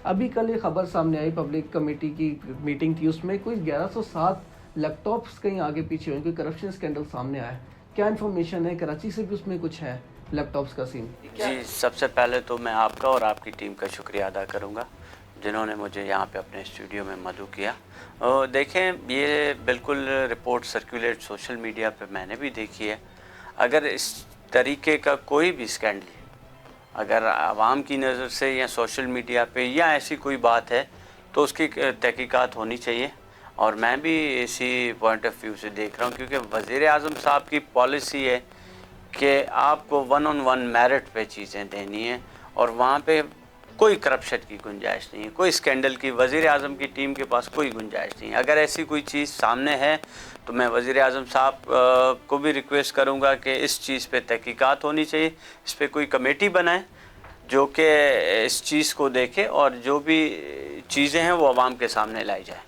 ابھی کل یہ خبر سامنے آئی، پبلک کمیٹی کی میٹنگ تھی، اس میں کوئی 1107 لیپ ٹاپس کہیں آگے پیچھے ہوئے، کوئی کرپشن اسکینڈل سامنے آیا ہے، کیا انفارمیشن ہے؟ کراچی سے بھی اس میں کچھ ہے لیپ ٹاپس کا سین؟ جی، سب سے پہلے تو میں آپ کا اور آپ کی ٹیم کا شکریہ ادا کروں گا جنہوں نے مجھے یہاں پہ اپنے اسٹوڈیو میں مدعو کیا. دیکھیں، یہ بالکل رپورٹ سرکولیٹ سوشل میڈیا پہ میں نے بھی دیکھی ہے. اگر اس طریقے کا کوئی بھی اسکینڈل اگر عوام کی نظر سے یا سوشل میڈیا پہ یا ایسی کوئی بات ہے تو اس کی تحقیقات ہونی چاہیے، اور میں بھی اسی پوائنٹ آف ویو سے دیکھ رہا ہوں، کیونکہ وزیر اعظم صاحب کی پالیسی ہے کہ آپ کو 1 on 1 میرٹ پہ چیزیں دینی ہیں، اور وہاں پہ کوئی کرپشن کی گنجائش نہیں ہے، کوئی اسکینڈل کی وزیر اعظم کی ٹیم کے پاس کوئی گنجائش نہیں ہے. اگر ایسی کوئی چیز سامنے ہے تو میں وزیر اعظم صاحب کو بھی ریکویسٹ کروں گا کہ اس چیز پہ تحقیقات ہونی چاہیے، اس پہ کوئی کمیٹی بنائیں جو کہ اس چیز کو دیکھے اور جو بھی چیزیں ہیں وہ عوام کے سامنے لائی جائیں.